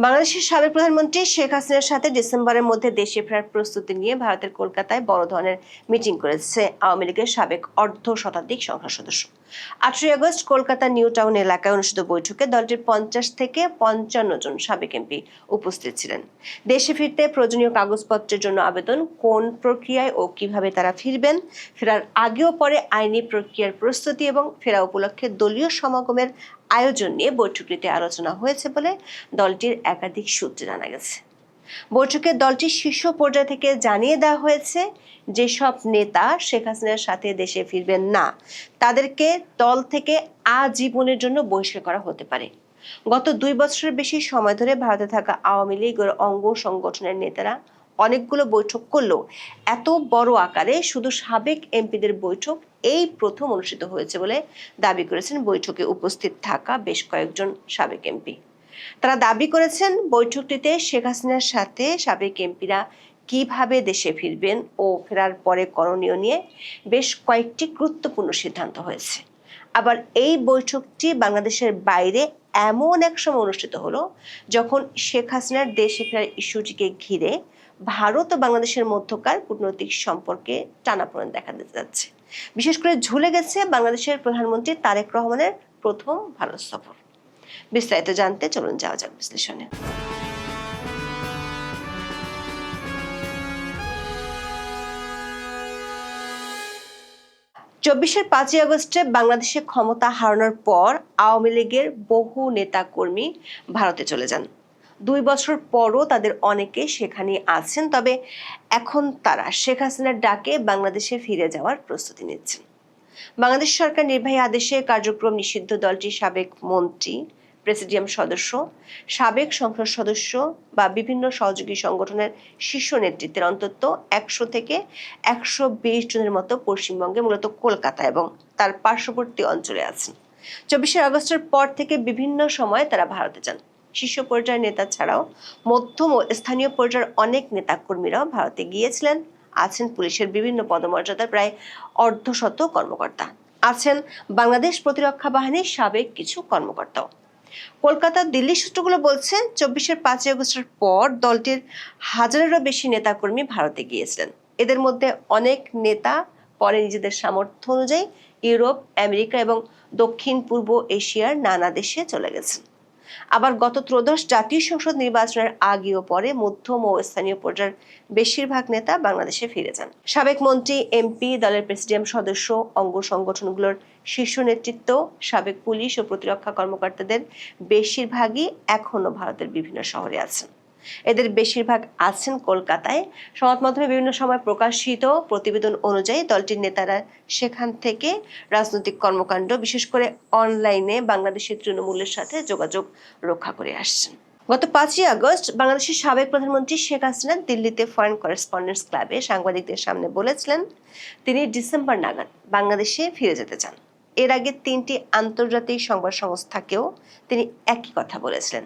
বাংলাদেশের সাবেক প্রধানমন্ত্রী শেখ হাসিনার সাথে ডিসেম্বরের মধ্যে দেশে ফেরার প্রস্তুতি নিয়ে ভারতের কলকাতায় বড় ধরনের মিটিং করেছে আওয়ামী লীগের সাবেক অর্ধ শতাধিক সংসদ সদস্য। 18 আগস্ট কলকাতা নিউ টাউন এলাকায় অনুষ্ঠিত বৈঠকে দলটির 50 থেকে 55 জন সাবেক এমপি উপস্থিত ছিলেন। দেশে ফিরতে প্রয়োজনীয় কাগজপত্রের জন্য আবেদন, কোন প্রক্রিয়ায় ও কিভাবে তারা ফিরবেন, ফেরার আগেও পরে আইনি প্রক্রিয়ার প্রস্তুতি এবং ফেরা উপলক্ষে দলীয় সমাগমের আয়োজন নিয়ে বৈঠকটিতে আলোচনা হয়েছে বলে দলটির একাধিক সূত্রে জানা গেছে। বৈঠকে দলটির শীর্ষ পর্যায় থেকে জানিয়ে দেওয়া হয়েছে, যেসব নেতা শেখ হাসিনার সাথে দেশে ফিরবেন না তাদেরকে দল থেকে আজীবনের জন্য বহিষ্কার করা হতে পারে। গত 2 বছরের বেশি সময় ধরে ভারতে থাকা আওয়ামী লীগের অঙ্গ সংগঠনের নেতারা অনেকগুলো বৈঠক করলেও এত বড় আকারে শুধু সাবেক এমপিদের বৈঠক এই প্রথম অনুষ্ঠিত হয়েছে বলে দাবি করেছেন বৈঠকে উপস্থিত থাকা বেশ কয়েকজন সাবেক এমপি। তারা দাবি করেছেন, বৈঠকটিতে শেখ হাসিনার সাথে সাবেক এমপিরা কিভাবে দেশে ফিরবেন ও ফেরার পরে করণীয় নিয়ে বেশ কয়েকটি গুরুত্বপূর্ণ সিদ্ধান্ত হয়েছে। আবার এই বৈঠকটি বাংলাদেশের বাইরে এমন এক সময় অনুষ্ঠিত হলো যখন শেখ হাসিনার দেশে ফেরার ইস্যুটিকে ঘিরে ভারত ও বাংলাদেশের মধ্যকার কূটনৈতিক সম্পর্কে টানাপোড়েন দেখা দিতে যাচ্ছে। বিশেষ করে ঝুলে গেছে বাংলাদেশের প্রধানমন্ত্রী তারেক রহমানের প্রথম ভারত সফর। বিস্তারিত জানতে চলুন যাওয়া যাক বিশ্লেষণে। 24 আগস্টে বাংলাদেশে ক্ষমতা হারানোর পর আওয়ামী লীগের বহু নেতা কর্মী ভারতে চলে যান। 2 বছর পরও তাদের অনেকে সেখানে আছেন, তবে এখন তারা শেখ হাসিনার ডাকে বাংলাদেশে ফিরে যাওয়ার প্রস্তুতি নিচ্ছেন। বাংলাদেশ সরকার নির্বাহী আদেশে কার্যক্রম নিষিদ্ধ দলটির সাবেক মন্ত্রী, প্রেসিডিয়াম সদস্য, সাবেক সংসদ সদস্য বা বিভিন্ন সহযোগী সংগঠনের শীর্ষ নেতৃত্বের অন্তত 100 থেকে 120 জনের মতো পশ্চিমবঙ্গে, মূলত কলকাতা এবং তার পার্শ্ববর্তী অঞ্চলে আছেন। 24 আগস্টের পর থেকে বিভিন্ন সময় তারা ভারতে যান। শীর্ষ পর্যায়ের নেতা ছাড়াও মধ্যম ও স্থানীয় পর্যায়ের অনেক নেতাকর্মীরাও ভারতে গিয়েছিলেন। আছেন পুলিশের বিভিন্ন পদমর্যাদার প্রায় অর্ধশত কর্মকর্তা, আছেন বাংলাদেশ প্রতিরক্ষা বাহিনীর সাবেক কিছু কর্মকর্তাও। কলকাতা দিল্লি সূত্রগুলো বলছে, 5 আগস্টের পর দলটির হাজারেরও বেশি নেতাকর্মী ভারতে গিয়েছিলেন। এদের মধ্যে অনেক নেতা পরে নিজেদের সামর্থ্য অনুযায়ী ইউরোপ, আমেরিকা এবং দক্ষিণ পূর্ব এশিয়ার নানা দেশে চলে গেছেন। আবার গত ত্রয়োদশ জাতীয় সংসদ নির্বাচনের আগে ও পরে মধ্যম ও স্থানীয় পর্যায়ের বেশিরভাগ নেতা বাংলাদেশে ফিরে যান। সাবেক মন্ত্রী, এমপি, দলের প্রেসিডিয়াম সদস্য, অঙ্গ সংগঠনগুলোর শীর্ষ নেতৃত্ব, সাবেক পুলিশ ও প্রতিরক্ষা কর্মকর্তাদের বেশিরভাগই এখনো ভারতের বিভিন্ন শহরে আছেন। এদের বেশিরভাগ আছেন কলকাতায়। সংবাদ মাধ্যমে বিভিন্ন সময় প্রকাশিত প্রতিবেদন অনুযায়ী দলটির নেতারা সেখান থেকে রাজনৈতিক কর্মকাণ্ড, বিশেষ করে অনলাইনে বাংলাদেশের তৃণমূলের সাথে যোগাযোগ রক্ষা করে আসছেন। গত 5 আগস্ট বাংলাদেশের সাবেক প্রধানমন্ত্রী শেখ হাসিনা দিল্লিতে ফরেন করেসপন্ডেন্টস ক্লাবে সাংবাদিকদের সামনে বলেছিলেন, তিনি ডিসেম্বর নাগাদ বাংলাদেশে ফিরে যেতে চান। এর আগে 3টি আন্তর্জাতিক সংবাদ সংস্থাকেও তিনি একই কথা বলেছিলেন।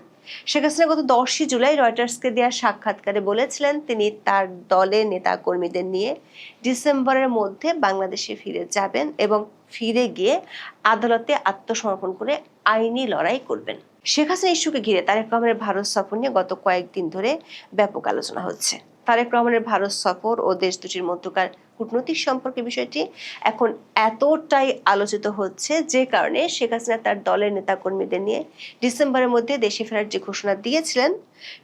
শেখ হাসিনা গত 10 জুলাই রয়টার্সকে দেওয়া সাক্ষাৎকারে বলেছিলেন, তিনি তার দলের নেতা কর্মীদের নিয়ে ডিসেম্বরের মধ্যে বাংলাদেশে ফিরে যাবেন এবং ফিরে গিয়ে আদালতে আত্মসমর্পণ করে আইনি লড়াই করবেন। শেখ হাসিনা ইস্যুকে ঘিরে তারেক রহমানের ভারত সফর নিয়ে গত কয়েকদিন ধরে ব্যাপক আলোচনা হচ্ছে। তারেক রহমানের ভারত সফর ও দেশ দুটির মধ্যকার কূটনৈতিক সম্পর্কের বিষয়টি এখন এতটাই আলোচিত হচ্ছে, যে কারণে শেখ হাসিনা তার দলের নেতাকর্মীদের নিয়ে ডিসেম্বরের মধ্যে দেশে ফেরার যে ঘোষণা দিয়েছিলেন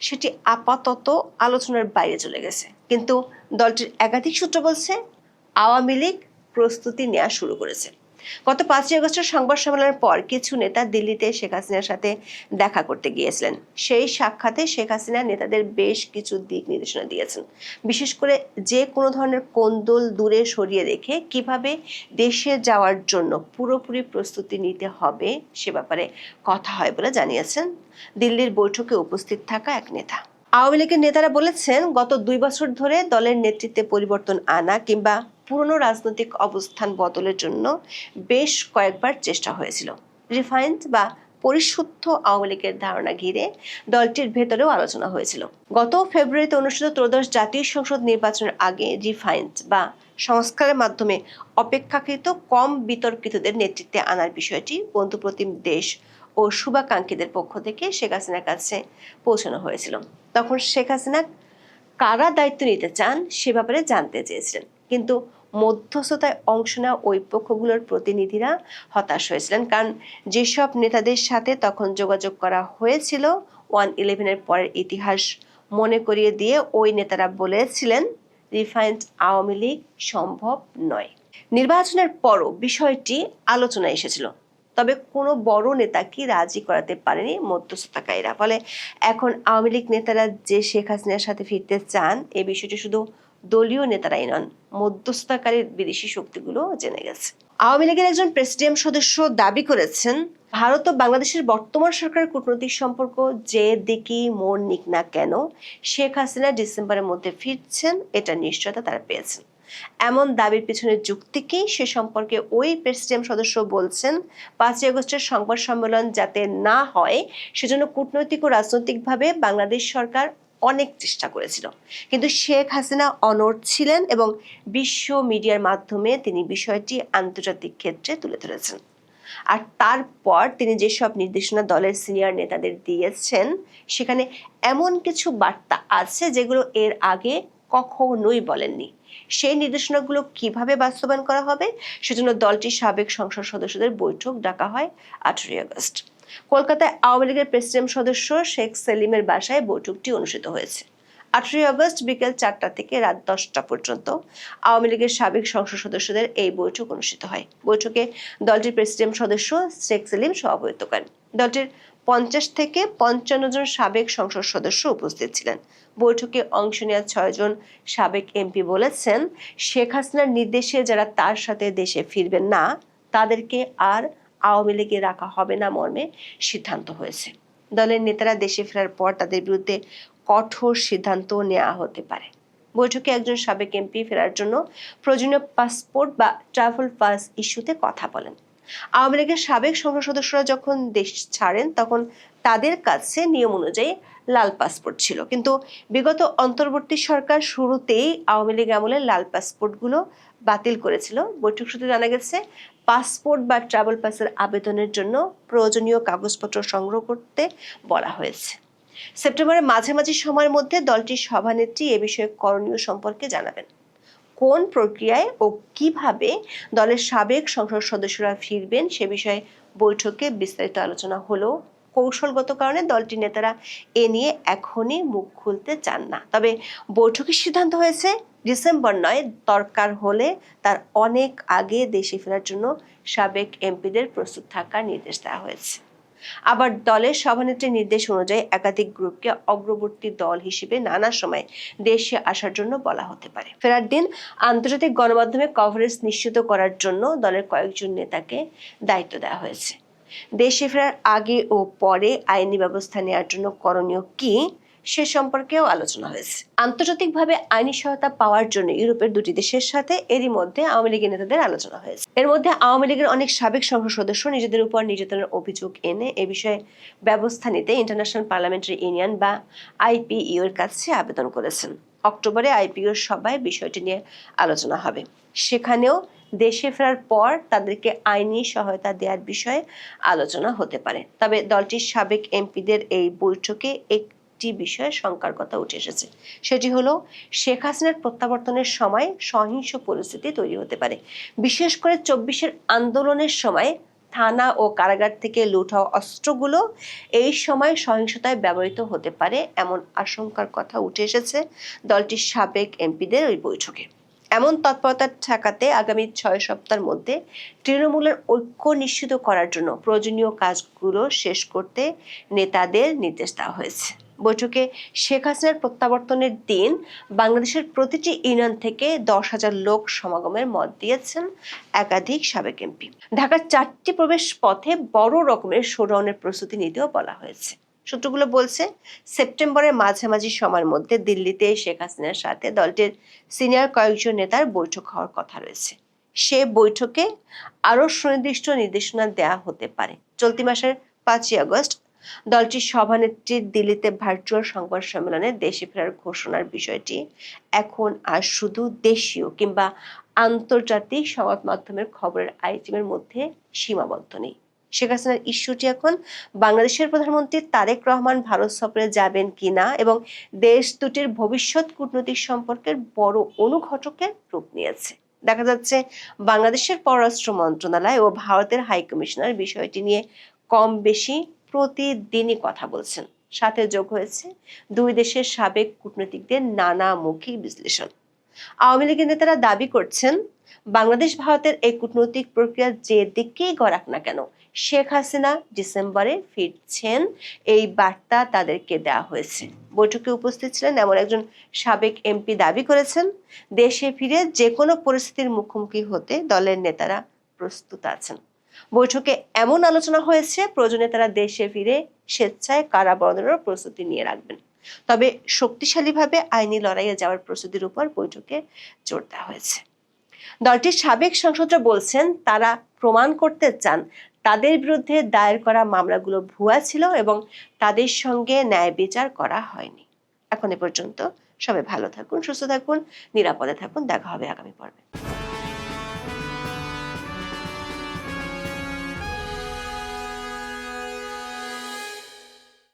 সেটি আপাতত আলোচনার বাইরে চলে গেছে। কিন্তু দলটির একাধিক সূত্র বলছে, আওয়ামী লীগ প্রস্তুতি নেওয়া শুরু করেছে। গত 5 আগস্টের সংবাদ সম্মেলনের পর কিছু নেতা দিল্লিতে শেখ হাসিনার সাথে দেখা করতে গিয়েছিলেন। সেই সাক্ষাতে শেখ হাসিনা নেতাদের বেশ কিছু দিক নির্দেশনা দিয়েছেন। বিশেষ করে যে কোনো ধরনের কোন্দল দূরে সরিয়ে রেখে কিভাবে দেশে যাওয়ার জন্য পুরোপুরি প্রস্তুতি নিতে হবে সে ব্যাপারে কথা হয় বলে জানিয়েছেন দিল্লির বৈঠকে উপস্থিত থাকা এক নেতা। আওয়ামী লীগের নেতারা বলেছেন, গত 2 বছর ধরে দলের নেতৃত্বে পরিবর্তন আনা কিংবা পুরনো রাজনৈতিক অবস্থান বদলের জন্য বেশ কয়েকবার চেষ্টা হয়েছিল। রিফাইন্ড বা পরিশুদ্ধ আওয়ামী লীগের ধারণা ঘিরে দলটির ভেতরেও আলোচনা হয়েছিল। গত ফেব্রুয়ারিতে অনুষ্ঠিত ত্রয়োদশ জাতীয় সংসদ নির্বাচনের আগে রিফাইন্ড বা সংস্কারের মাধ্যমে অপেক্ষাকৃত কম বিতর্কিতদের নেতৃত্বে আনার বিষয়টি বন্ধুপ্রতিম দেশ ও শুভাকাঙ্ক্ষীদের পক্ষ থেকে শেখ হাসিনার কাছে পৌঁছানো হয়েছিল। তখন শেখ হাসিনা কারা দায়িত্ব নিতে চান সে ব্যাপারে জানতে চেয়েছিলেন, কিন্তু মধ্যস্থতায় অংশ নেওয়া ওই পক্ষগুলোর প্রতিনিধিরা হতাশ হয়েছিলেন, কারণ যেসব নেতাদের সাথে তখন যোগাযোগ করা হয়েছিল 1/11-এর পরের ইতিহাস মনে করিয়ে দিয়ে ওই নেতারা বলেছিলেন রিফাইন্ড আওয়ামী লীগ সম্ভব নয়। নির্বাচনের পরও বিষয়টি আলোচনায় এসেছিল, তবে কোনো বড় নেতাকে রাজি করাতে পারেনি মধ্যস্থতাকারীরা। ফলে এখন আওয়ামী লীগ নেতারা যে শেখ হাসিনার সাথে ফিরতে চান এই বিষয়টি শুধু দলীয় নেতারাই নন, মধ্যস্থতাকারীর বিদেশি শক্তিগুলো জেনে গেছে। আওয়ামী লীগের একজন প্রেসিডিয়াম সদস্য দাবি করেছেন, ভারত ও বাংলাদেশের বর্তমান সরকারের কূটনৈতিক সম্পর্ক যে দিকেই মোড় নিক না কেন, শেখ হাসিনা ডিসেম্বরের মধ্যে ফিরছেন এটা নিশ্চয়তা তারা পেয়েছেন। এমন দাবির পিছনে যুক্তি কি সে সম্পর্কে ওই প্রেসিডিয়াম সদস্য বলছেন, 5ই আগস্টের সংবাদ সম্মেলন যাতে না হয় সেজন্য কূটনৈতিক ও রাজনৈতিকভাবে বাংলাদেশ সরকার অনেক চেষ্টা করেছিল, কিন্তু শেখ হাসিনা অনড় ছিলেন এবং বিশ্ব মিডিয়ার মাধ্যমে তিনি বিষয়টি আন্তর্জাতিক ক্ষেত্রে তুলে ধরেছেন। আর তারপর তিনি যেসব নির্দেশনা দলের সিনিয়র নেতাদের দিয়েছেন সেখানে এমন কিছু বার্তা আছে যেগুলো এর আগে কখনোই বলেননি। সেই নির্দেশনাগুলো কিভাবে বাস্তবায়ন করা হবে সেজন্য দলটির সাবেক সংসদ সদস্যদের বৈঠক ডাকা হয় 18ই আগস্ট। কলকাতায় আওয়ামী লীগের প্রেসিডিয়াম সদস্য শেখ সেলিমের বাসায় বৈঠকটি অনুষ্ঠিত হয়েছে। 18ই আগস্ট বিকেল 4টা থেকে রাত 10টা পর্যন্ত আওয়ামী লীগের সাবেক সংসদ সদস্যদের এই বৈঠক অনুষ্ঠিত হয়। বৈঠকে দলটির প্রেসিডিয়াম সদস্য শেখ সেলিম সভাপতিত্ব করেন। দলটির 50 থেকে 55 জন সাবেক সংসদ সদস্য উপস্থিত ছিলেন। বৈঠকে অংশ নেওয়া 6 জন সাবেক এমপি বলেছেন, শেখ হাসিনার নির্দেশে যারা তার সাথে দেশে ফিরবেন না তাদেরকে আর আওয়ামী লীগে রাখা হবে না মর্মে সিদ্ধান্ত হয়েছে। দলের নেতারা দেশে ফেরার পর তাদের বিরুদ্ধে কঠোর সিদ্ধান্ত নেওয়া হতে পারে। বৈঠকে একজন সাবেক এমপি ফেরার জন্য প্রয়োজনীয় পাসপোর্ট বা ট্রাভেল পাস ইস্যুতে কথা বলেন। আওয়ামী লীগের সাবেক সংসদ সদস্যরা যখন দেশ ছাড়েন তখন তাদের কাছে নিয়ম অনুযায়ী লাল পাসপোর্ট ছিল, কিন্তু বিগত অন্তর্বর্তী সরকার শুরুতেই আওয়ামী লীগ আমলে লাল পাসপোর্টগুলো বাতিল করেছিল। বৈঠক সূত্রে জানা গেছে পাসপোর্ট বা ট্রাভেল পাসের আবেদনের জন্য প্রয়োজনীয় কাগজপত্র সংগ্রহ করতে বলা হয়েছে। সেপ্টেম্বরের মাঝামাঝি সময়ের মধ্যে দলটির সভানেত্রী এ বিষয়ে করণীয় সম্পর্কে জানাবেন। কোন প্রক্রিয়ায় ও কিভাবে দলের সাবেক সংসদ সদস্যরা ফিরবেন সে বিষয়ে বৈঠকে বিস্তারিত আলোচনা হলেও কৌশলগত কারণে দলটির নেতারা এ নিয়ে এখনই মুখ খুলতে চান না। তবে বৈঠকের সিদ্ধান্ত হয়েছে ডিসেম্বর নয়, দরকার হলে তার অনেক আগে দেশে ফেরার জন্য সাবেক এমপিদের প্রস্তুত থাকার নির্দেশ দেওয়া হয়েছে। আবার দলের সভানেত্রীর নির্দেশ অনুযায়ী একাধিক গ্রুপকে অগ্রবর্তী দল হিসেবে নানা সময় দেশে আসার জন্য বলা হতে পারে। ফেরার দিন আন্তর্জাতিক গণমাধ্যমে কভারেজ নিশ্চিত করার জন্য দলের কয়েকজন নেতাকে দায়িত্ব দেওয়া হয়েছে। দেশে ফেরার আগে ও পরে আইনি ব্যবস্থা নেওয়ার জন্য করণীয় কি সে সম্পর্কেও আলোচনা হয়েছে। আন্তর্জাতিকভাবে আইনি সহায়তা পাওয়ার জন্য ইউরোপের 2টি দেশের সাথে এরই মধ্যে আওয়ামী লীগের নেতাদের আলোচনা হয়েছে। এর মধ্যে আওয়ামী লীগের অনেক সাবেক সংসদ সদস্য নিজেদের উপর নির্যাতনের অভিযোগ এনে এ বিষয়ে ব্যবস্থা নিতে ইন্টারন্যাশনাল পার্লামেন্টারি ইউনিয়ন বা আইপিইউ এর কাছে আবেদন করেছেন। অক্টোবরে আইপিইউর সভায় বিষয়টি নিয়ে আলোচনা হবে। সেখানেও দেশে ফেরার পর তাদেরকে আইনি সহায়তা দেওয়ার বিষয়ে আলোচনা হতে পারে। তবে দলটির সাবেক এমপিদের এই বৈঠকে একটি বিষয়ে শঙ্কার কথা উঠে এসেছে, সেটি হলো শেখ হাসিনার প্রত্যাবর্তনের সময় সহিংস পরিস্থিতি তৈরি হতে পারে। বিশেষ করে 24-এর আন্দোলনের সময় থানা ও কারাগার থেকে লুট হওয়া অস্ত্রগুলো এই সময় সহিংসতায় ব্যবহৃত হতে পারে, এমন আশঙ্কার কথা উঠে এসেছে দলটির সাবেক এমপিদের ওই বৈঠকে। এমন তৎপরতা ঠেকাতে আগামী 6 সপ্তাহের মধ্যে তৃণমূলের ঐক্য নিশ্চিত করার জন্য প্রয়োজনীয় কাজগুলো শেষ করতে নেতাদের নির্দেশ দেওয়া হয়েছে। বৈঠকে শেখ হাসিনার প্রত্যাবর্তনের দিন বাংলাদেশের প্রতিটি ইউনিয়ন থেকে 10,000 লোক সমাগমের মত দিয়েছেন একাধিক সাবেক এমপি। ঢাকার 4টি প্রবেশ পথে বড় রকমের শোডাউনের প্রস্তুতি নিতেও বলা হয়েছে। সূত্রগুলো বলছে সেপ্টেম্বরের মাঝামাঝি সময়ের মধ্যে দিল্লিতে শেখ হাসিনার সাথে দলটির সিনিয়র কয়েকজন নেতার বৈঠক হওয়ার কথা রয়েছে। সে বৈঠকে আরো সুনির্দিষ্ট নির্দেশনা দেওয়া হতে পারে। চলতি মাসের 5ই আগস্ট দলটির সভানেত্রীর দিল্লিতে ভার্চুয়াল সংবাদ সম্মেলনে দেশে ফেরার ঘোষণার বিষয়টি এখন আর শুধু দেশীয় কিংবা আন্তর্জাতিক সংবাদ মাধ্যমের খবরের আইটেমের মধ্যে সীমাবদ্ধ নেই। শেখ হাসিনার ইস্যুটি এখন বাংলাদেশের প্রধানমন্ত্রী তারেক রহমান ভারত সফরে যাবেন কিনা এবং দেশ দুটির ভবিষ্যৎ কূটনৈতিক সম্পর্কের বড় অনুঘটকের রূপ নিয়েছে। দেখা যাচ্ছে বাংলাদেশের পররাষ্ট্র মন্ত্রণালয় ও ভারতের হাই কমিশনার বিষয়টি নিয়ে কম বেশি প্রতিদিনই কথা বলছেন। সাথে যোগ হয়েছে দুই দেশের সাবেক কূটনীতিকদের নানামুখী বিশ্লেষণ। আওয়ামী লীগের নেতারা দাবি করছেন, বাংলাদেশ ভারতের এই কূটনৈতিক প্রক্রিয়া যে দিকেই গড়াক না কেন, শেখ হাসিনা ডিসেম্বরে ফিরছেন এই বার্তা তাদেরকে দেওয়া হয়েছে। বৈঠকে উপস্থিত ছিলেন এমন একজন সাবেক এমপি দাবি করেছেন, দেশে ফিরে যে কোনো পরিস্থিতির মুখোমুখি হতে দলের নেতারা প্রস্তুত আছেন। বৈঠকে এমন আলোচনা হয়েছে, প্রয়োজনে তারা দেশে ফিরে স্বেচ্ছায় কারাবরণেরও প্রস্তুতি নিয়ে রাখবেন। তবে শক্তিশালীভাবে আইনি লড়াইয়ে যাওয়ার প্রস্তুতির উপর বৈঠকে জোর দেওয়া হয়েছে। দলটির সাবেক সাংসদরা বলছেন, তারা প্রমাণ করতে চান তাদের বিরুদ্ধে দায়ের করা মামলাগুলো ভুয়া ছিল এবং তাদের সঙ্গে ন্যায় বিচার করা হয়নি। এখন এ পর্যন্ত। সবাই ভালো থাকুন, সুস্থ থাকুন, নিরাপদে থাকুন। দেখা হবে আগামী পর্বে।